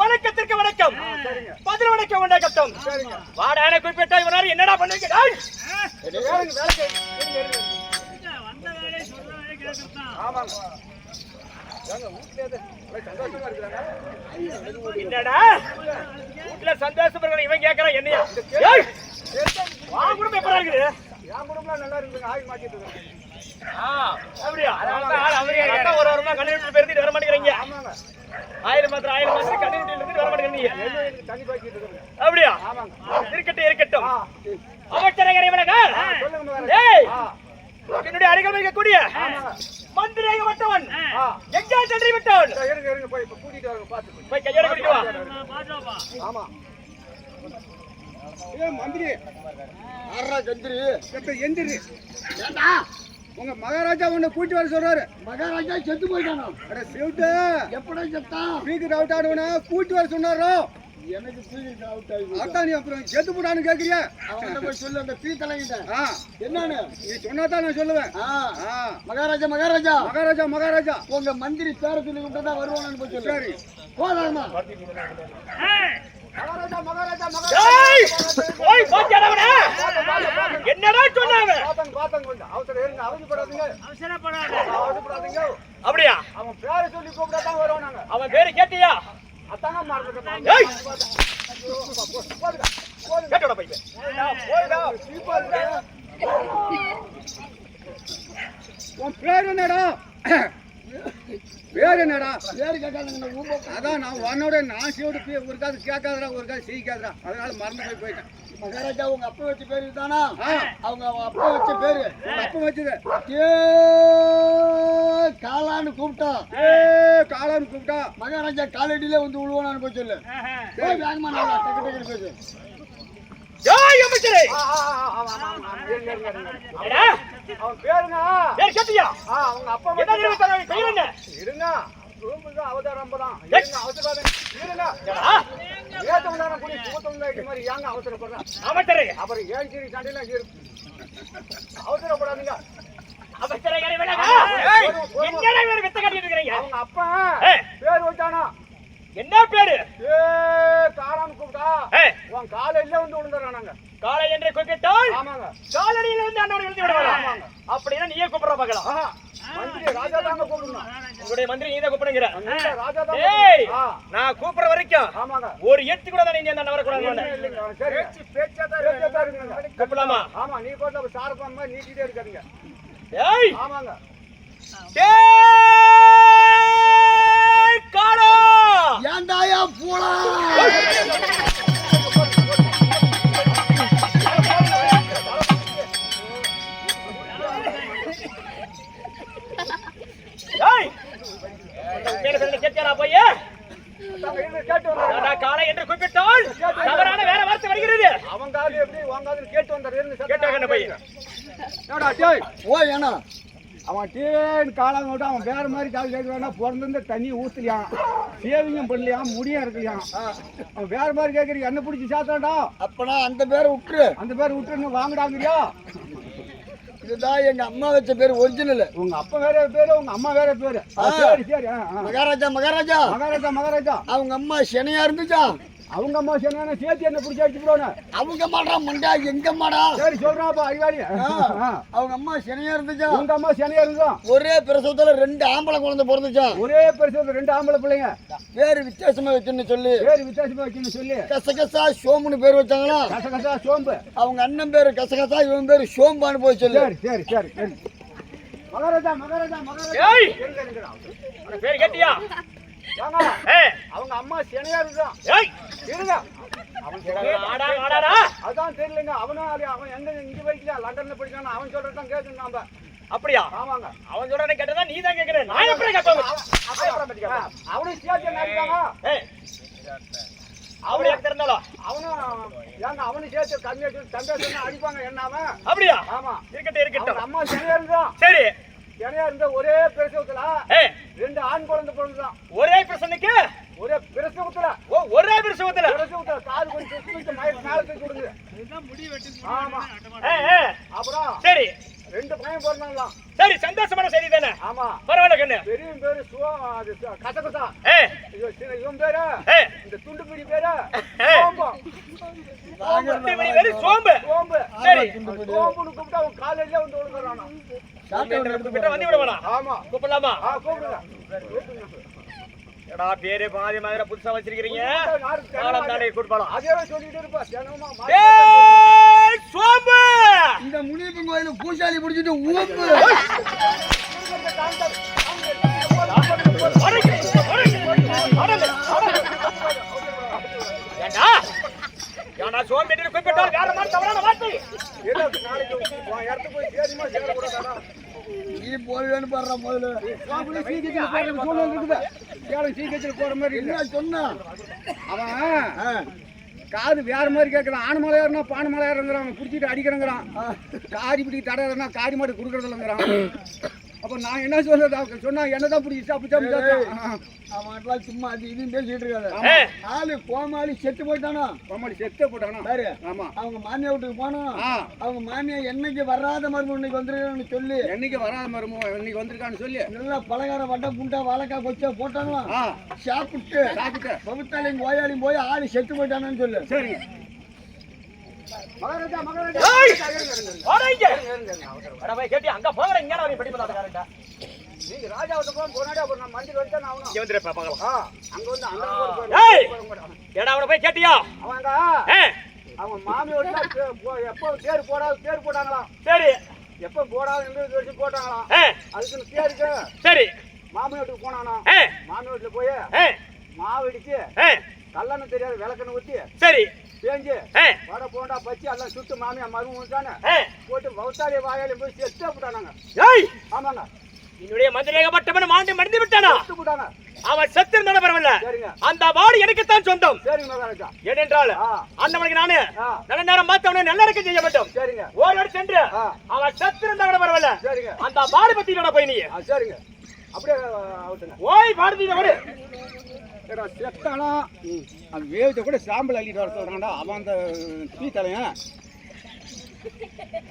வணக்கத்திற்கு வணக்கம். பதில் வணக்கம் உண்டாகட்டும். வாடான குறிப்பிட்ட இவனார் என்னடா பண்ணுவீங்க? என்னடா வீட்டுல சந்தோஷப்படுற இவன் கேட்கறான் என்னையா? குடும்பம் எப்படா இருக்குது? என் குடும்பம் நல்லா இருக்குது. ஆயுள் மாட்டிட்டு இருக்கு. அப்படியா? ஒரு வாரமா கண்ணீர் பெருந்திட்டு வர மாட்டேங்கிறீங்க. ஆயிரம் மாத்திரம் கண்ணீர் இருந்துட்டு வர மாட்டேங்கிறீங்க. அப்படியா? இருக்கட்டும் இருக்கட்டும். அமைச்சரகரை வணக்கம். என்னுடைய அருகில் இருக்கக்கூடிய மந்திரியாக வட்டவன் எங்கே சென்று விட்டவன்? போய் கையோட கூட்டிட்டு வா. ஆமா மந்திரி எந்திரி. உங்க மகாராஜா உன்னை கூட்டி வர சொல்றாரு. மகாராஜா செத்து போயிட்டானோ? எப்படி செத்தான்? பீக்கு அவுட் ஆடுவனா கூட்டி வர சொன்னாரோ? எனக்கு பீக்கு அவுட் ஆயிடுச்சு. அதான் நீ அப்புறம் செத்து போடான்னு கேக்குறியா? அவன்கிட்ட போய் சொல்லு. அந்த பீ தலைங்கிட்ட என்னன்னு நீ சொன்னாதான் நான் சொல்லுவேன். மகாராஜா மகாராஜா மகாராஜா மகாராஜா உங்க மந்திரி பேர சொல்லி விட்டுதான் வருவானு போய் சொல்லு. சரி போதாமா? மகாராஜா மகாராஜா என்னடா சொன்னாங்க? அப்படியா? அவன் பேரை சொல்லி கூப்பிடாதான் வருவாங்க. அவன் பேரு கேட்டியா? அத்தாங்க கேட்டோட பையன் உன் பேரு என்னடா? பேர் என்னடா? பேரு கேட்காதுங்க. அதான் நான் உன்னோட நான் சிவோட ஒரு காது கேட்காதடா, ஒரு காது செய்யாதடா, அதனால மறந்து போயிட்டேன். மகாராஜா உங்க அப்பா வச்ச பேரு தானா? அவங்க அப்பா வச்ச பேரு அப்ப வச்சது காலான்னு கூப்பிட்டா. காலான்னு கூப்பிட்டா மகாராஜா காலடியில வந்து விழுவானு போய் சொல்லு. வேகமா நான் டக்கு டக்குன்னு பேசு. ஜெய் அமைச்சரே. அவன் பேருங்க ஏய் சத்தியா. அவங்க அப்பா என்ன நிறுத்தற கையில இருங்க. ரூமுக்கு அவதாரம் தான். இருங்க அவசரப்படாத. இருங்க. ஏத்தவனான புடி கூத்தவனாயிட்ட மாதிரி ஏங்க அவசரப்படுற? அமைச்சரே. அப்புறம் ஏன் சரி சண்டையில அவசரப்படாதீங்க. அமைச்சரே கரை வேணாங்க. என்னடா வேற வித்த கட்டிட்டு இருக்கீங்க? அவங்க அப்பா பேர் வச்சானா? என்ன பேரு? காராம் கூப்பிட்டா உன் காலையில வந்து விழுந்துறானாங்க. காலை என்று கூப்பிட்டால் ஆமாங்க. காலடியில வந்து அண்ணன் எழுதி விடுவாங்க. ஆமாங்க. அப்படினா நீயே கூப்பிடுற பார்க்கலாம். மந்திரி ராஜா தாங்க கூப்பிடணும். உங்களுடைய மந்திரி நீதான் கூப்பிடுங்கற. ராஜா தான். ஏய் நான் கூப்பிடுற வரைக்கும் ஆமாங்க. ஒரு எட்டு கூட தான் நீ அந்த வர கூடாது. சரி பேச்சா தான் இருக்குங்க. கூப்பிடலாமா? ஆமா நீ போட்டு சார்பா மாதிரி நீட்டிட்டே இருக்காதீங்க. ஏய் ஆமாங்க. ஏய் காளா ஏண்டாயா பூளா. ஏய் மேல சொல்ல கேட்கறா போய். நான் காளை என்று கூப்பிட்டால் தவறான வேற வார்த்தை வருகிறது. அவன் காது எப்படி வாங்காதுன்னு கேட்டு வந்தாரு. கேட்டாங்க என்ன போய். ஏடா டேய் ஓ ஏனா அவன் டேன் காலம் விட்டு அவன் வேற மாதிரி கால் கேட்கறானா? பிறந்திருந்த தண்ணி ஊத்துலியான், சேவிங்கும் பண்ணலையான், முடியும் இருக்குலியான். அவன் வேற மாதிரி கேட்கறீங்க. என்ன பிடிச்சி சாத்தாண்டா? அப்பனா அந்த பேரை விட்டுரு. அந்த பேர் விட்டுன்னு வாங்கடாங்கறியா? இதுதான் எங்க அம்மா வச்ச பேரு ஒரிஜினல். உங்க அப்பா வேற பேரு, உங்க அம்மா வேற பேரு. சரி சரி. மகாராஜா மகாராஜா மகாராஜா மகாராஜா அவங்க அம்மா சனியா இருந்துச்சா? அவங்க அம்மா சொன்னா சேர்த்து என்ன பிடிச்சி அடிச்சு போடுவானே. அவங்க மாடா மண்டா எங்க மாடா? சரி சொல்றாப்பா அறிவாளி. அவங்க அம்மா சனியா இருந்துச்சா? உங்க அம்மா சனியா இருந்தா? ஒரே பிரசவத்துல 2 ஆம்பளை குழந்தை பிறந்துச்சா? ஒரே பிரசவத்துல 2 ஆம்பளை பிள்ளைங்க. பேரு வித்தியாசமா வச்சுன்னு சொல்லி பேரு வித்தியாசமா வச்சுன்னு சொல்லி கசகசா சோமுன்னு பேர் வச்சாங்களா? கசகசா சோம்பு. அவங்க அண்ணன் பேரு கசகசா, இவன் பேரு சோம்பான்னு போய் சொல்லு. சரி சரி சரி சரி. மகாராஜா மகாராஜா மகாராஜா. ஏய் அந்த பேர் கேட்டியா? அவங்க அம்மா சனியா இருந்தா. ஏய் இருங்க. ஆடா ஆடாடா. அதான் தெரியலங்க. அவன் எங்க இங்க போயிட்டா லண்டன்ல படிச்சானா? அவன் சொல்றதான் கேட்கணும் நாம. அப்படியா? ஆமாங்க. அவன் சொல்றத கேட்டதா நீ தான் கேக்குற. நான் எப்படி கேட்பாங்க? அவனே சேர்த்து நடிக்காங்க. ஏய் அவனே தெரிந்தாலும் அவனும் ஏங்க அவனு சேர்த்து கம்மியா சொல்லி தம்பி அடிப்பாங்க என்ன அவன்? அப்படியா? ஆமா இருக்கட்டும் இருக்கட்டும். அம்மா சனியா இருந்தா. சரி சனியா இருந்த ஒரே பிரசவத்துல 2 ஆண் குழந்தை பிறந்துதான். ஒரே பிரசனுக்கு ஒரே பிரசவத்துல. ஓ ஒரே பிரசவத்துல காது கொஞ்சம் சுத்தி மேல தூக்கி விடுங்க. ஆமா. அப்புறம் சரி 2 பையன் பிறந்தாங்களாம். சரி சந்தோஷமான செய்தி தானே. ஆமா பரவாயில்ல கண்ணு. பெரிய பேரு கசகசா. இவன் பேரு இந்த துண்டு பிடி பேரு சோம்பு. சோம்பு. சோம்பு. சரி சோம்புன்னு கூப்பிட்டு அவன் காலையில வந்து விழுந்துறானா? வந்து விடுவானா? ஆமா கூப்பிடலாமா? கூப்பிடுங்க. எடா பேரே பாதி மாதிரி புதுசா வச்சிருக்கீங்க. காலம் தானே கூப்பிடலாம். அதே சொல்லிட்டு இருப்பா. தினமா ஏய் சோம்பு. இந்த முனியப்பன் கோயில பூசாலி பிடிச்சிட்டு ஊம்பு. ஏண்டா ஏண்டா சோம்பு என்று கூப்பிட்டால் வேற மாதிரி தவறான வார்த்தை. நாளைக்கு உன் இடத்துக்கு போய் சேருமா சேரக்கூடாதா? நீ போவேன்னு பாடுற முதல்ல. சீக்கிரத்தில் போற மாதிரி என்ன சொன்னா அவன் காது வேற மாதிரி கேட்கறான். ஆணு மலையாருனா பானு மலையாருங்கிறான். அவன் குடிச்சிட்டு அடிக்கிறங்கிறான். காரி பிடி தடையறனா காரி மாட்டு கொடுக்கறதில்லைங்கிறான். அப்ப நான் என்ன சொல்றது? சொன்னா என்னதான் பிடிச்சி அவன் சும்மா அது இதுன்னு பேசிட்டு இருக்காரு. ஆளு கோமாளி செத்து போயிட்டானா? கோமாளி செத்து போட்டானா? ஆமா. அவங்க மாமியா வீட்டுக்கு போனா அவங்க மாமியா என்னைக்கு வராத மருமகன் இன்னைக்கு வந்துருக்கான்னு சொல்லி, என்னைக்கு வராத மருமகன் இன்னைக்கு வந்திருக்கான்னு சொல்லி நல்லா பலகாரம் வட்டை புண்டா வாழைக்காய் கொச்சா போட்டாங்களா? சாப்பிட்டு பகுத்தாலையும் கோயாலையும் போய் ஆளு செத்து போயிட்டானு சொல்லு. சரிங்க மகாராஜா. மகாராஜா கேட்டியா? அங்க போகிற இங்க படிப்பா. நீங்க ராஜாவுக்கு போனாடி அப்புறம் நான் மந்திரி வந்து நான் இங்க வந்து பார்க்கலாம். அங்க வந்து அங்க ஏடா அவனை போய் கேட்டியா? அவங்க அவன் மாமியோட எப்போ பேர் போட்டாங்களாம். சரி எப்போ போடாது 80 வருஷம் போட்டாங்களாம். அதுக்கு பேருக்கு சரி மாமி வீட்டுக்கு போனானா ஆ, மாமி வீட்டுல போய் ஆ, மாவு இடிச்சு ஆ, கல்லன்னு தெரியாது விளக்கன்னு ஊத்தி சரி பேஞ்சு ஆ, வடை போண்டா பச்சி எல்லாம் சுட்டு மாமியா மருமத்தானே ஆ. போட்டு வவுத்தாலி வாயாலி போய் செத்து போட்டானாங்க. ஏய், ஆமாங்க என்னுடைய மந்திரேகப்பட்டவன் மாண்டு மடிந்து விட்டானா? செத்து போட்டாங்க. அவன் செத்து இருந்தாலும் பரவாயில்ல, சரிங்க அந்த வாடு எனக்குத்தான் சொந்தம். சரிங்க மகாராஜா. ஏனென்றால் ஆ அண்ணவனுக்கு நானு ஆ நல்ல நேரம் பார்த்து அவனை நல்லடக்கம் செய்ய வேண்டும். சரிங்க ஓடி சென்று ஆ அவன் செத்து இருந்தா கூட பரவாயில்ல, சரிங்க அந்த வாடு பத்தி போய் நீ சரிங்க அப்படியே அவுட்டுங்க. ஓய் பாடுதி ஓடு. ஏடா செத்தானா அந்த வேவிட்ட கூட சாம்பல் அள்ளிட்டு வர சொல்றான்டா அவன் அந்த தீ தலையன்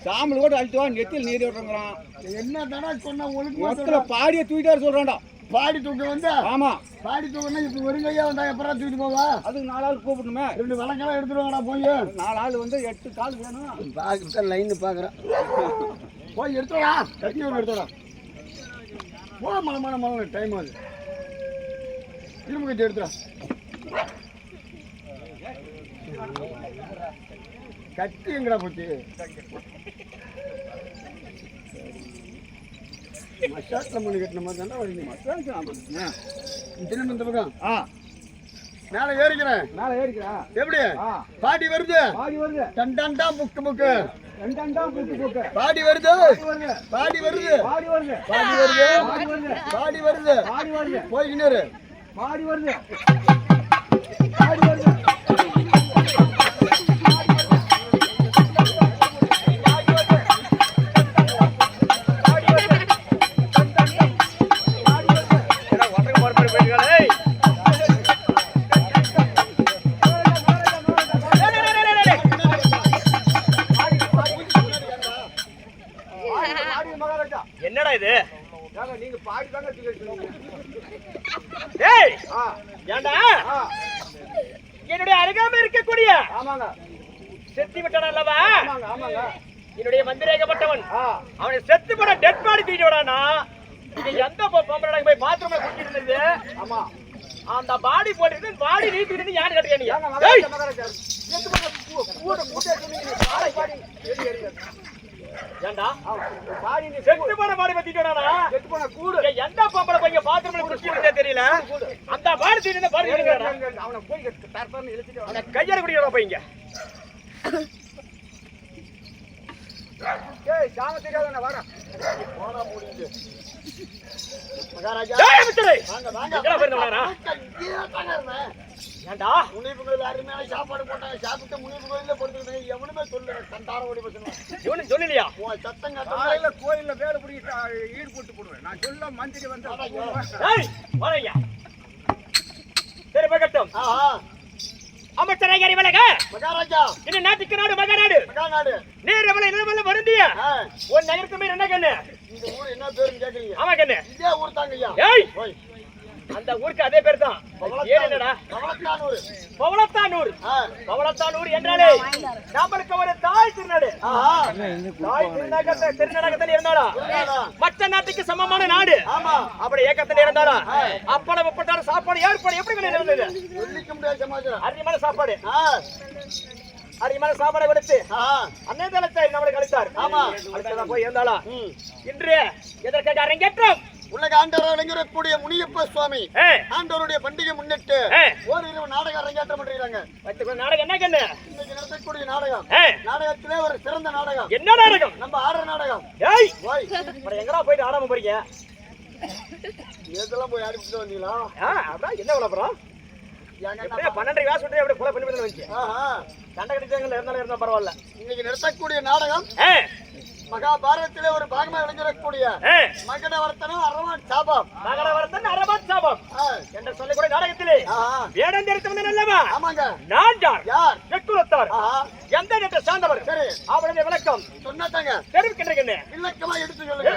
சாம்பல் கூட அள்ளிட்டு வா நெத்தியில் நீர் விட்டுறான். என்ன தானே சொன்ன ஒழுங்கு மொத்தத்துல பாடியை தூக்கிட்டு வர சொல்றான்டா. பாடி தூக்க வந்து ஆமா பாடி தூக்கணும் இப்ப ஒரு கையா வந்தா எப்பறம் தூக்கிட்டு போவா? அதுக்கு 4 ஆள் கூப்பிடணுமே. 2 விளக்கெல்லாம் எடுத்துருவாங்கடா போய். 4 ஆள் வந்து 8 கால் வேணும். பாக்கிட்ட லைன் பாக்குறேன். போய் எடுத்துடா கட்டி ஒன்று எடுத்துடா. போ மன டைம் ஆகுது. இரும்பு கட்டி எடுத்துடா. கட்டி எங்கடா போச்சு? மசாட்ல மணி கட்டின மாதிரி தானே வருது. திரும்ப இந்த பக்கம் ஆ மேலே ஏறிக்கிறேன். மேலே ஏறிக்கிறா எப்படி ஆ பாடி வருது? பாடி வருது. டண்டா புக்கு புக்கு ரெண்டாண்டா பூக்கு பூக்கு பாடி வருது. வருது. பாடி வருது. பாடி வருது. பாடி வருது. பாடி வருது. பாடி வருது. பாடி வருது. போய்கினரு பாடி வருது. பாடி வருது. என்னடா இது? நீங்க பாடி தாங்க தூக்கிட்டு ஏய், ஆ ஏண்டா ஆ என்னுடைய அருகாமை இருக்கக்கூடிய ஆமாங்க செத்து விட்டான் அல்லவா? ஆமாங்க ஆமாங்க என்னுடைய மந்திரேகப்பட்டவன் ஆ அவனை செத்து போன டெட் பாடி தூக்கிட்டு வரானா? இது எந்த பொம்பளை போய் பாத்ரூம்ல குடிச்சிட்டு இருந்தது? ஆமா அந்த பாடி போட்டு பாடி நீக்கிட்டு யாரு கட்டுறியா நீ? ஏங்க ஏய், மகாராஜா எத்து போங்க கூட கூட்டே சொன்னீங்க பாடி பாடி ஏறி ஏறி ஏண்டா பாடி நீ செத்து போன பாடி பத்திட்டு வரானா? செத்து போன கூடு ஏய், எந்த பொம்பளை போய் பாத்ரூம்ல குடிச்சிட்டு இருந்தே தெரியல. அந்த பாடி தூக்கிட்டு பாடி நீக்கிறானா? அவனை போய் தரப்பன்னு இழுத்துட்டு அந்த கையால குடிக்கிறா போய்ங்க. ஏய் சாம தெரியாத நான் வரேன் போடா முடிஞ்சு மகாராஜா ஏய், மிஸ்டரே, வாங்க வாங்க எங்கடா போயிருந்தாரா? ஏண்டா முனிப்பு கோயில் அருமையான சாப்பாடு போட்டாங்க. சாப்பிட்டு முனிப்பு கோயில படுத்துக்கிட்டாங்க. எவனுமே சொல்லல. தண்டார ஓடி பசங்க இவனு சொல்லலையா? சத்தம் காலையில கோயில்ல வேலை பிடிச்சி ஈடு போட்டு போடுவேன் நான் சொல்ல மந்திரி வந்து ஏய், வாங்க. சரி பகட்டும். அமைச்சராக விலக. மகாராஜா இந்த நாட்டுக்கு நாடு மகாநாடு. மகாநாடு நீரவளை நிலவல வருந்திய ஒரு நகரத்துமே என்ன கண்ணு? இந்த ஊர் என்ன பேருன்னு கேக்குறீங்க? ஆமா கண்ணு. இதே ஊர் தாங்க ஐயா. ஏய், போய் அந்த ஊருக்கு அதே பேர் தான். ஏன் என்னடா? பவளத்தானூர். பவளத்தானூர். பவளத்தானூர் என்றாலே நம்மளுக்கு ஒரு தாய் திருநாடு. தாய் திருநாடகத்தில் இருந்தாடா மற்ற நாட்டுக்கு சமமான நாடு. ஆமா அப்படி ஏக்கத்தில் இருந்தாடா அப்பளம் முப்பட்டாறு சாப்பாடு ஏற்பாடு எப்படி இருந்தது? சொல்லிக்க முடியாத சமாச்சாரம். அருமையான சாப்பாடு. அருமையான சாப்பாடை கொடுத்து அன்னை தளத்தை நம்மளுக்கு அளித்தார். ஆமா அடுத்ததான் போய் இருந்தாளா இன்று எதற்காக அரங்கேற்றம்? உலக ஆண்டவர் விளங்கக்கூடிய முனியப்ப சுவாமி ஆண்டவருடைய பண்டிகை முன்னிட்டு ஓரிரவு நாடகம் அரங்கேற்றம் பண்றாங்க. நாடகம் என்ன கண்ணு? இன்னைக்கு நடத்தக்கூடிய நாடகம் நாடகத்திலே ஒரு சிறந்த நாடகம். என்ன நாடகம்? நம்ம ஆடுற நாடகம். ஏய், போய் எங்கடா போயிட்டு ஆடாம போறீங்க? இதெல்லாம் போய் ஆடிட்டு வந்தீங்களா? அதான் என்ன விளம்பரம்? 12 காசு விட்டு எப்படி கொலை பண்ணி வந்துச்சு? சண்டை கட்டிட்டாங்கல்ல, இருந்தாலும் பரவாயில்ல. இன்னைக்கு நடத்தக்கூடிய நாடகம் மகாபாரதத்திலே ஒரு பாகமா விளங்கக்கூடிய மகடவர்த்தனம் அரவான் சாபம். மகடவர்த்தன் அரவான் சாபம் என்று சொல்லக்கூடிய நாடகத்திலே வேடம் தெரிவித்தவன் அல்லவா? ஆமாங்க. நான் யார்? யார்? எக்குலத்தார். எந்த நேரத்தை சார்ந்தவர்? சரி, அவருடைய விளக்கம் சொன்னாங்க தெரிவிக்கின்றேன். விளக்கமா எடுத்து சொல்லுங்க.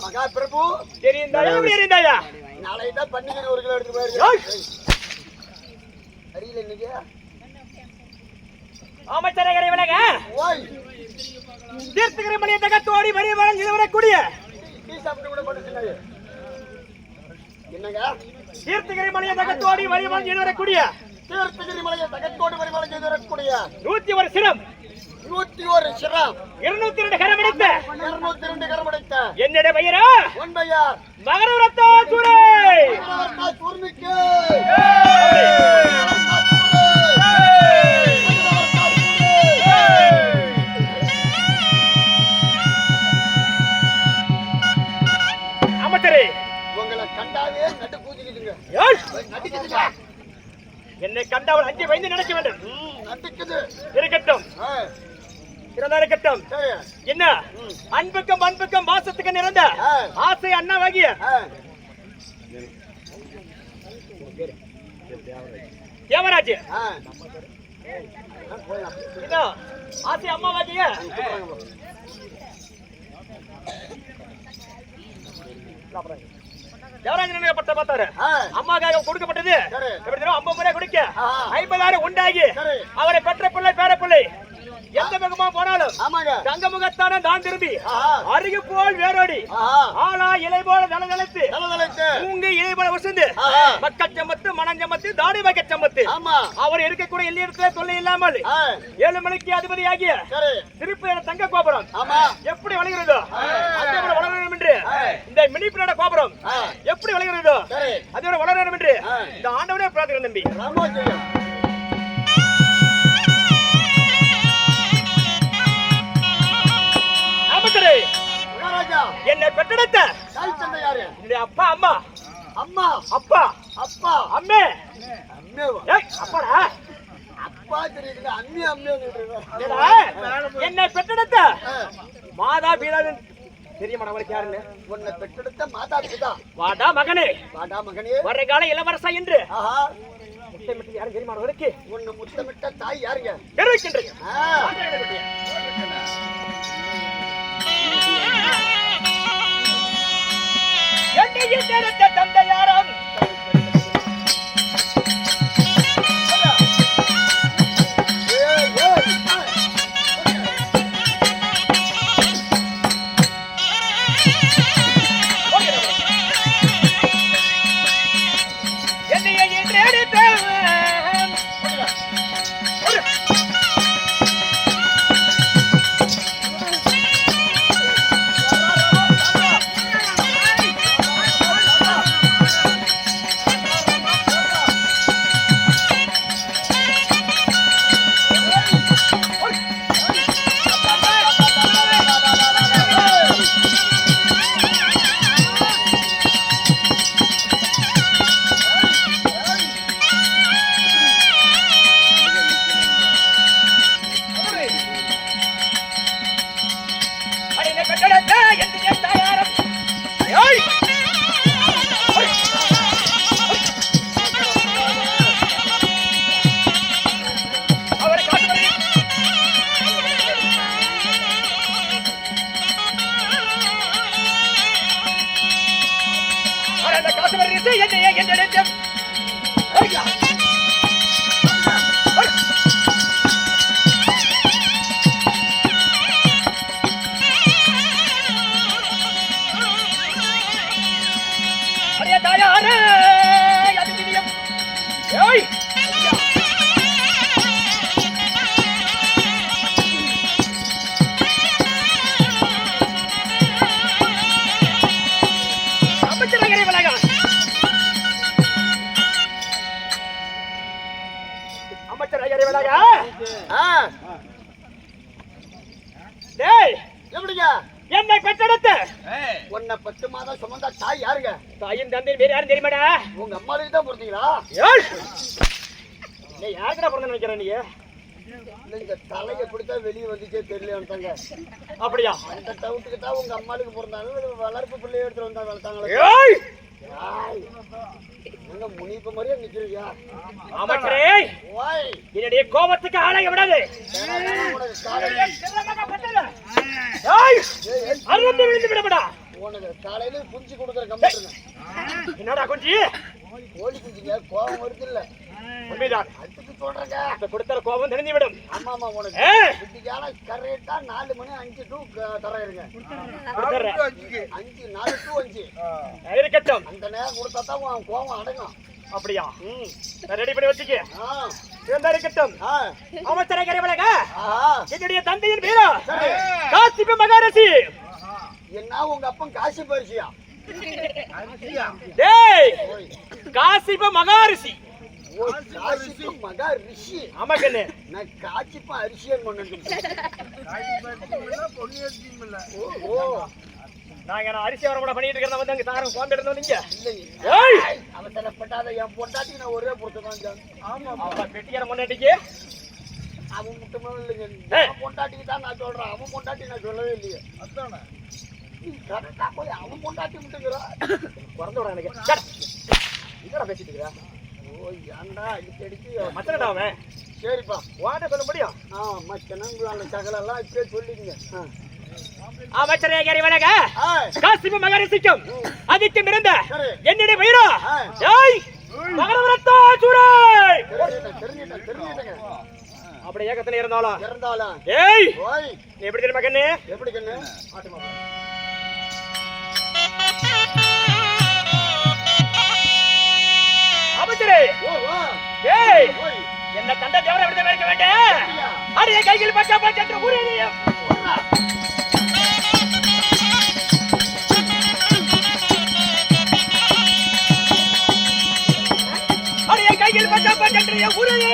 மகா பிரபு தெரிந்தாயா நாளைக்கு தான் பண்டிகை 1 கிலோ எடுத்து போயிருக்கேன். அறியல இன்னைக்கு அமைச்சரை இறைவனக ஓய் தீர்த்தகிரி மலையை தகத்தோடி வரி வளம் இதுவரக்கூடிய டீ சாப்பிட்டு கூட போட்டுருக்காங்க. என்னங்க தீர்த்தகிரி மலையை தகத்தோடி வரி வளம் இதுவரக்கூடிய தீர்த்தகிரி மலையை தகத்தோடி வரி வளம் இதுவரக்கூடிய 101 சிரம் 101 சிரம் 202 கரமடைத்த 202 கரமடைத்த என்னுடைய பெயரா ஒன்பையார் மகரவரத்தா சூரை சூர்மிக்கு அமைச்சரே உங்களை கண்டாவே நட்டு கூதிக்குதுங்க. நடிக்குதுங்க. என்னை கண்டவள் அஞ்சு பயந்து நினைக்க வேண்டும். நடிக்குது. இருக்கட்டும் இருக்கட்டும். சரி. என்ன அன்புக்கும் அன்புக்கும் வாசத்துக்கு நிறைந்த ஆசை அண்ணாவாகிய தேவராஜ் இதோ ஆசை அம்மாவாகிய தேவராஜன் பட்ட பார்த்தாரு அம்மாக்காக கொடுக்கப்பட்டது எப்படி தெரியும் 50 முறை குடிக்க 50,000 உண்டாகி அவரை பெற்ற பிள்ளை பேர பிள்ளை எந்த முகமா போனாலும் தங்க முகத்தான தான் திரும்பி அருகு போல் வேரோடி ஆளா இலை போல தளதளத்து உங்க இலை போல வசந்து மக்கச்சம்பத்து மணஞ்சம்பத்து தாடி மக்கச்சம்பத்து அவர் இருக்கக்கூடிய எல்லையிடத்துல தொல்லை இல்லாமல் 7 மணிக்கு அதிபதி ஆகிய திருப்பி தங்க கோபுரம் எப்படி வளர்கிறதோ அதே போல வளர வேண்டும் என்று இந்த மினிப்பினோட கோபுரம் எப்படி வளர்கிறதோ அதே போல வளர வேண்டும் என்று இந்த ஆண்டவனே பிரார்த்தனை தம்பி. என்னை பெற்றெடுத்த அப்பா அம்மா அம்மா அப்பா அப்பா அம்மே அம்மே அப்பாடா அப்பா தெரியுது அம்மி அம்மே என்னை பெற்றெடுத்த மாதா பீதா தெரியுமா நம்மளுக்கு யாருன்னு? உன்னை பெற்றெடுத்த மாதா பிதா வாடா மகனே வர்ற கால இளவரசா என்று முத்தமிட்டு யாரும் தெரியுமா அவருக்கு? உன்னை முத்தமிட்ட தாய் யாருங்க தெரிவிக்கின்றது. என்னையும் தெரிந்த தந்தையாரம் ஏய் அமைச்சரகரை விலக அமைச்சரகரை விலக டேய் எப்படிங்க என்னை பெற்றெடுத்து உன்னை 10 மாதம் சுமந்தா தாய் யாருங்க? தாயின் தந்தை வேறு யாரும் தெரியுமாடா? உங்க அம்மாளுக்கு தான் பிறந்தீங்களா? ஏய் நீ யாருக்குடா பிறந்த நினைக்கிற நீ? இந்த தலையை பிடிச்சா வெளியே வந்துச்சே தெரியலன்ட்டாங்க. அப்படியா? அந்த டவுட்டுக்கு தான் உங்க அம்மாளுக்கு பிறந்தாங்க. வளர்ப்பு பிள்ளைய எடுத்துட்டு வந்தா வளர்த்தாங்களே. ஏய் நீங்க முனிப்பு மாதிரியே நிக்கிறீங்க. அமைச்சரே ஓய் என்னுடைய கோபத்துக்கு ஆளாக விடாது. உனக்கு காலையில ஏய் அறுந்து விழுந்து விடப்படா. உனக்கு காலையில குஞ்சு கொடுக்குற கம்ப்யூட்டருங்க. என்னடா குஞ்சி? கோழி குஞ்சுங்க கோபம் வருது இல்ல. உண்மைதான். அதுக்கு சொல்றேங்க. அந்த கொடுத்த கோபம் தெரிஞ்சு விடும். ஆமா ஆமா உனக்கு இதுக்கான கரெக்டா 4 மணி 5 டு தரேங்க. 5 4 டு 5 இருக்கட்டும். அந்த நேரம் கொடுத்தா தான் உன் கோபம் அடங்கும். அப்படியா? ரெடி பண்ணி வச்சுக்க. இருந்தா இருக்கட்டும். அமைச்சரை கரைவலக என்னுடைய தந்தையின் வீரா காசிப மகாரிஷி. என்ன உங்க அப்பன் காசி பரிசியா? டேய் காசிப மகாரிஷி. ஓ காசிப மகாரிஷி. ஆமா கண்ணே. நான் காசிப அரிசியன் பண்ணேன். ஓ நாங்க அரிசி வரமட பண்ணிட்டு இருக்கறத வந்து அங்க சாரம் கோம்பி எடுத்து வந்தீங்க. ஏய் அவசரப்பட்டாத என் பொண்டாட்டிக்கு நான் ஒரே பொறுத்துதான். ஆமா அப்பா பெட்டியார முன்னாடிக்கு அவன் முட்டமே இல்லைங்க. என் பொண்டாட்டிக்கு தான் நான் சொல்றேன். அவன் பொண்டாட்டி நான் சொல்லவே இல்லையே. அதானே கரெக்டா போய் அவன் பொண்டாட்டி முட்டுங்கிறா. பிறந்து விட எனக்கு இதோட பேசிட்டு இருக்கா. ஓ ஏன்டா அடிக்கடிக்கு மச்சனடா அவன். சரிப்பா வாட்ட சொல்ல முடியும். மச்சனங்க சகலெல்லாம் இப்பயே சொல்லிடுங்க. அமைச்சரே கரைவலக காசிப மகாரிஷிக்கும் அதிக்கும் இருந்த என்னுடைய வயிறா ஏய் மகரவரத்தா சூரே தெரிஞ்சிட்டேங்க. அப்படி ஏகத்துல இருந்தாலும் ஏய் ஓய் நீ எப்படி தெரியுமா கண்ணு? எப்படி கண்ணு? அமைச்சரே ஏய் என்ன தந்தை தேவரை விடுதலை வைக்க வேண்டே அரிய கையில் பச்சா பச்சை ஊரே அரிய கையில் பச்சா பச்சை ஊரே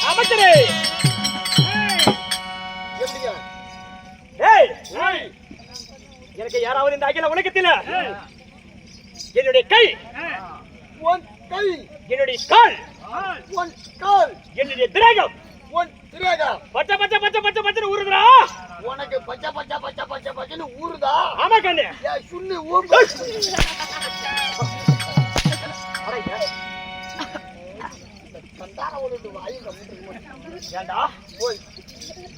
அமைச்சரே எனக்கு யாராவது இந்த அகில உலகத்தில் என்னுடைய கை என்னுடைய கால் என்னுடைய திரேகம் பச்சை பச்சை பச்சை பச்சை பச்சை ஊறுதுடா. உனக்கு பச்சை பச்சை பச்சை பச்சை பச்சைன்னு ஊறுதா? ஆமா கண்ணு. சுண்ணு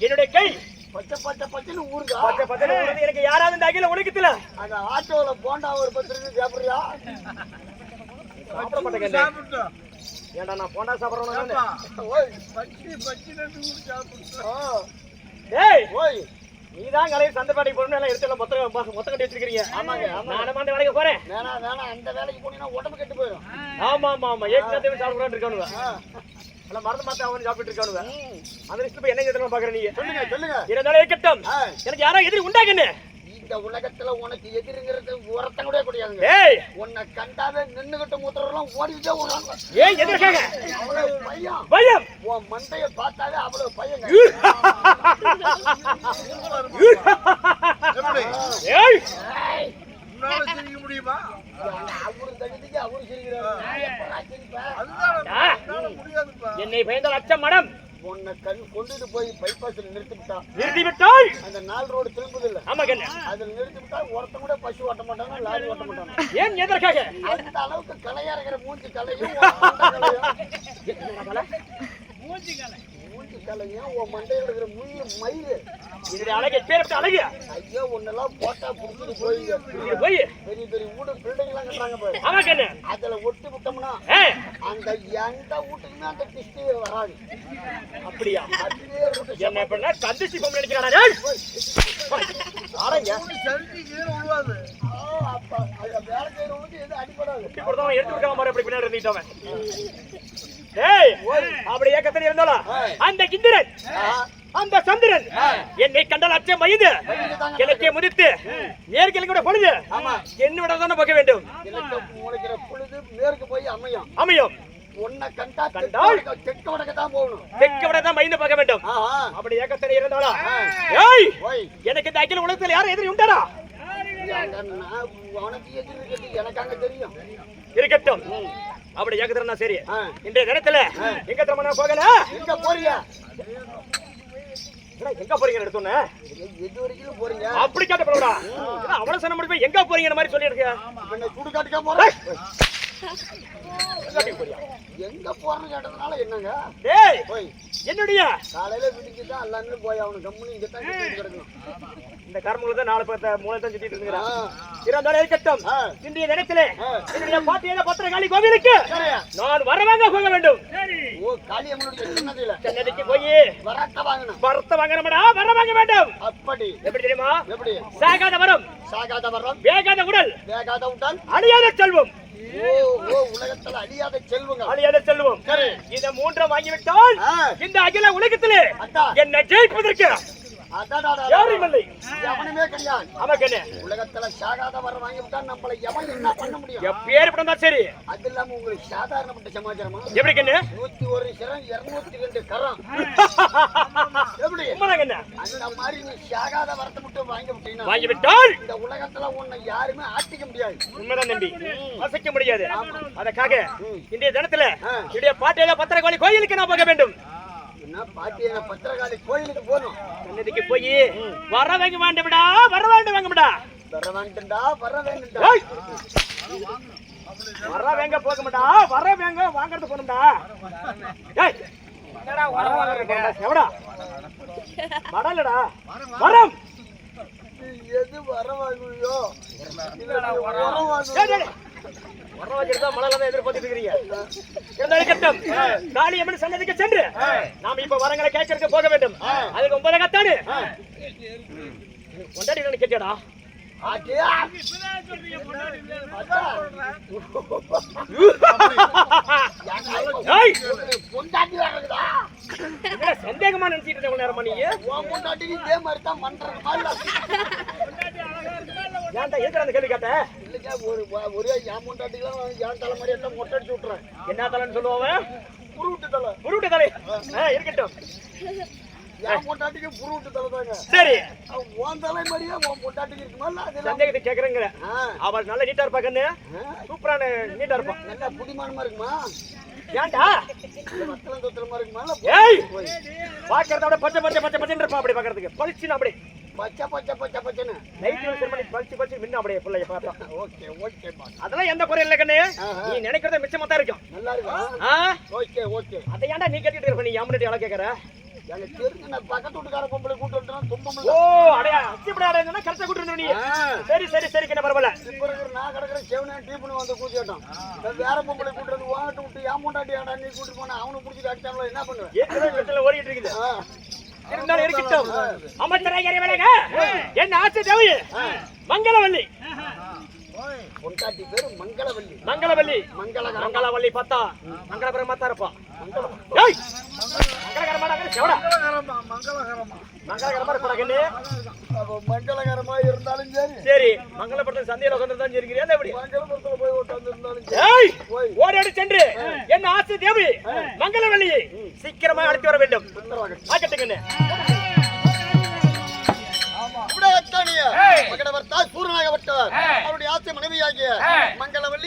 என்னுடைய கை பச்சை பச்சை பச்சைன்னு ஊறுதா? பச்சை பச்சை ஊறுது. எனக்கு யாராவது இந்த அகில உலகத்தில் அந்த ஆட்டோல போண்டா ஒரு 10 இருக்கு சாப்பிடுறியா? சாப்பிட மாட்டேன். ஏண்டா நான் போண்டா சாப்பிடுறேன். நீதான் கலையை சந்தைப்பாடிக்கு போறோம்னு எல்லாம் எடுத்து மொத்தம் கட்டி வச்சிருக்கீங்க. ஆமாங்க நானும் அந்த வேலைக்கு போறேன். வேணாம் அந்த வேலைக்கு போனீங்கன்னா உடம்பு கெட்டு போயிடும். ஆமா ஆமா ஆமா ஏற்கனவே சாப்பிடுறான்னு இருக்கானுங்க. எல்லாம் மறந்து மாத்த அவன் சாப்பிட்டு இருக்கானுங்க. அந்த லிஸ்ட் போய் என்ன எதிர்த்து பாக்குறேன் நீங்க? சொல்லுங்க இருந்தாலும் இருக்கட்டும். எனக்கு யாரோ எதிரி உண்டாக்குன்னு இந்த உலகத்துல உனக்கு எதிரிங்கிறது ஒருத்தன் கூட கிடையாதுங்க. ஏய் உன்னை கண்டாவே நின்னுகிட்டு மூத்தரெல்லாம் ஓடிட்டே ஓடுறாங்க. ஏய் எதிர்க்காக அவ்வளவு பயம் பயம். உன் மண்டைய பார்த்தாவே அவ்வளவு பயங்க. ஏய் உன்னால சிரிக்க முடியுமா? அவரு தகுதிக்கு அவரு சிரிக்கிறாரு. முடியாதுப்பா. என்னை பயந்தால் அச்சம் மனம் உன்னை கொண்டுட்டு போய் பைபாஸ்ல நிறுத்திவிட்டா. நிறுத்திவிட்டால் அந்த 4 ரோடு திரும்புது இல்ல, ஆமா கண்ணு. அதுல நிறுத்திவிட்டா ஒருத்தன் கூட பசு ஓட்ட மாட்டாங்க, லாரி ஓட்ட மாட்டாங்க. ஏன் எதற்காக? அந்த அளவுக்கு கலையா இருக்கிற மூஞ்சி கலையும் மூஞ்சி கலையும் உன் மண்டையில் இருக்கிற மயிறு இது அழகு பேர் அழகு. ஐயோ உன்னெல்லாம் போட்டா புடிச்சிட்டு போய் போய் பெரிய பெரிய வீடு பில்டிங் எல்லாம் கட்டுறாங்க பாரு. ஆமா கண்ணு. அதுல ஒட்டி விட்டோம்னா அந்த எந்த வீட்டுக்குமே அந்த டிஸ்டி வராது. அப்படியா? அப்படியே route என்ன பண்ண கந்திச்சி பொம்மை நினைக்கிறானா? ஆரங்க உழுவாது. அப்பா அந்த வேலை செய்யறவங்களுக்கு எது அடிபடாது. இப்படிதான் எடுத்து விட்டாம மாதிரி அப்படி பின்னாடி இருந்துட்டவன். ஏய் அப்படி ஏக்கத்தில் இருந்தாலும் அந்த கிந்திரன் அந்த சந்திரன் என்னை கண்டால் அச்சம் பயந்து கிழக்கே முதித்து நேர்கிழக்கு கூட பொழுது என்னோட தானே பார்க்க வேண்டும். முளைக்கிற பொழுது மேற்கு போய் அமையும் அமையும். உன்னை கண்டால் தெற்கு வடக்கு தான் போகணும். தெற்கு வடக்கு தான் பயந்து பார்க்க வேண்டும். அப்படி ஏக்கத்தில் இருந்தாலும் ஏய் எனக்கு இந்த அகில உலகத்தில் யாரும் எதிரி உண்டாடா? உனக்கு எதிரி இருக்கிறது எனக்கு அங்க தெரியும். இருக்கட்டும். அப்படி ஏக்கத்துல சரி. இன்றைய தினத்துல எங்க திறமனா போகல? எங்க போறீங்க? எங்க போறீங்க எடுத்தோன்னே? எது வரைக்கும் போறீங்க? அப்படி கேட்ட போறா. அவள சொன்ன முடியும் எங்க போறீங்கன்ற மாதிரி சொல்லி இருக்க. என்ன சுடு காட்டுக்க போறேன்? போறியா? எங்க போறன்னு கேட்டதுனால என்னங்க? டேய் போய் என்னடிய காலையில விடிஞ்சுதான் எல்லாரும் போய் அவனுக்கு கம்முனு இங்க தான் கிடக்கணும். இந்த கர்மங்கள தான் நாலு பேர் மூளை தான் சுத்திட்டு இருக்கறான். இருந்தாலும் இருக்கட்டும். இன்றைய தினத்திலே என்னுடைய பாட்டியல பத்திரகாளி கோவிலுக்கு நான் வரவாங்க போக வேண்டும். ஓ காளியம்மனுடைய சன்னதியில சன்னதிக்கு போய் வரட்ட வாங்கணும். வரட்ட வாங்கணும்டா, வர வாங்க வேண்டும். அப்படி எப்படி தெரியுமா? எப்படி? சாகாத வரம், சாகாத வரம், வேகாத உடல், வேகாத உடல், அழியாத செல்வம். ஓ ஓ உலகத்துல அழியாத செல்வங்கள், அழியாத செல்வம். இத மூன்றை வாங்கிவிட்டால் இந்த அகில உலகத்திலே என்ன ஜெயிப்பதற்கு யாரும் இல்லை, எவனுமே கிடையாது. ஆமாக்கண்ணே. உலகத்துல சாகாத வரம் வாங்கிவிட்டா நம்மள எவன் என்ன பண்ண முடியும்? எப்பேர் படம் தான் சரி. அது இல்லாம உங்களுக்கு சாதாரணப்பட்ட சமாச்சாரமா? எப்படி கண்ணு? 101 சிரம் 202 கரம். எப்படி? உண்மைதாங்கண்ணே. அந்த மாதிரி நீ சாகாத வரத்தை மட்டும் வாங்கிவிட்டீங்கன்னா வாங்கிவிட்டால் இந்த உலகத்துல உன்னை யாருமே ஆட்டிக்க முடியாது. உண்மைதான் தம்பி, அசைக்க முடியாது. அதற்காக இன்றைய தினத்துல என்னுடைய பாட்டியில பத்திரகாளி கோயிலுக்கு நான் போக வேண்டும். பாட்டிய பத்திரகாளி கோயிலுக்கு போகணும். சன்னதிக்கு போய் வர வாங்க வேண்டும்டா, வர வேண்டும் வாங்கடா. வர வேண்டும்டா, வர வேண்டும்டா. வர வேங்க போக மாட்டா, வர வேங்க வாங்குறது போணும்டா. ஏய் என்னடா வர வாங்குறடா? எவடா? வரலடா. வரம். எது வர வாங்குறியோ? இல்லடா வர வாங்கு. டேய் வர வாங்குறதா மலல தான் எதிர்பார்த்துட்டு இருக்கீங்க. இருக்கட்டும். காளியம்மன் சன்னதிக்கு சென்று நாம இப்ப வரங்களை கேட்கறதுக்கு போக வேண்டும். அதுக்கு 9 கத்தானு கொண்டாடி நான் கேட்டடா. ஆட்டியா ஏய் பொண்டாட்டி வரதுடா. என்ன சந்தேகமா நினைச்சிட்டு இருக்க நேரமா நீ? உன் பொண்டாட்டிக்கு இதே மாதிரி தான் பண்றது மாதிரி. ஏன்டா எதுக்கு அந்த கேள்வி கேட்ட? இல்லைங்க ஒரே என் பொண்டாட்டிலாம் என் தலை மாதிரி எல்லாம் மொட்டை அடிச்சு விட்டுறேன். என்ன தலைன்னு சொல்லுவான்? புருவிட்டு தலை. புருவிட்டு தலை. இருக்கட்டும். என் பொண்டாட்டிக்கு புருவிட்டு தலை தாங்க. சரி. உன் தலை மாதிரியே உன் பொண்டாட்டிக்கு இருக்குமா? சந்தேகத்தை கேக்குறேங்கிற. அவள் நல்ல நீட்டா இருப்பா கண்ணு. சூப்பரான நீட்டா இருப்பான். நல்லா புடிமானமா இருக்குமா? ஏன்டா மத்தளம் தொத்தலமா இருக்குமா? ஏய் பாக்குறத விட பச்சை பச்சை பச்சை பச்சைன்னு இருப்பா. அப்படி பாக்குறதுக்கு பளிச்சுன்னு அப்படி பச்சை பச்சை பச்சை பச்சைன்னு லைட் யூஸ் பண்ணி பளிச்சு பளிச்சு மின்ன அப்படியே பிள்ளைய பார்த்தா. ஓகே ஓகே அதெல்லாம் எந்த குறை இல்லை கண்ணு. நீ நினைக்கிறத மிச்சமா தான் இருக்கும். நல்லா இருக்கும். Okay okay. அதை ஏன்டா நீ கேட்டுட்டு இருப்ப? நீ யாமனடி எவ்வளவு கேக்குற? எனக்கு தெரிஞ்சு நான் பக்கத்து வீட்டுக்கார பொம்பளை கூட்டு வந்துட்டேன். தும்பம் ஓ அடையா அச்சிப்படாடா கரெக்டா கூட்டு வந்து நீ. சரி சரி சரி கண்ண பரவாயில்ல. இப்போ நான் கிடக்குற செவனே டீப்னு வந்து கூட்டிட்டோம். வேற பொம்பளை கூட்டு வந்து வாங்கிட்டு விட்டு ஏன் முண்டாட்டி ஆடா நீ கூட்டு போனா அவனை பிடிச்சிட்டு அடிச்சாங்களோ என்ன பண்ணுவேன்? ஏற்கனவே பிரச்சனை ஓடிட்டு இருக்குது. இருந்தாலும் இருக்கட்டும். அமைச்சராக வேலைங்க என்ன ஆசை தேவை? மங்களவல்லி பொண்டாட்டி பேரு மங்களவல்லி. மங்களவல்லி மங்களவல்லி பார்த்தா மங்களகரமா தான் இருப்பான். ஏய் மங்களகரமா செவடா மங்களகரமா இருப்பாங்க. மங்களகரமா இருந்தாலும் சரி சரி மங்களபுரத்துல சந்தையில உட்கார்ந்து தான் இருக்கிறியா? எப்படி மங்களபுரத்துல போய் உட்கார்ந்து இருந்தாலும் ஏய் ஓடி சென்று என்ன ஆசை தேவி மங்களவல்லியை சீக்கிரமா அழைத்து வர வேண்டும். ஆகட்டுங்க. சூரனாகப்பட்டவர் அவருடைய ஆசை மனைவியாகிய மங்களவல்லி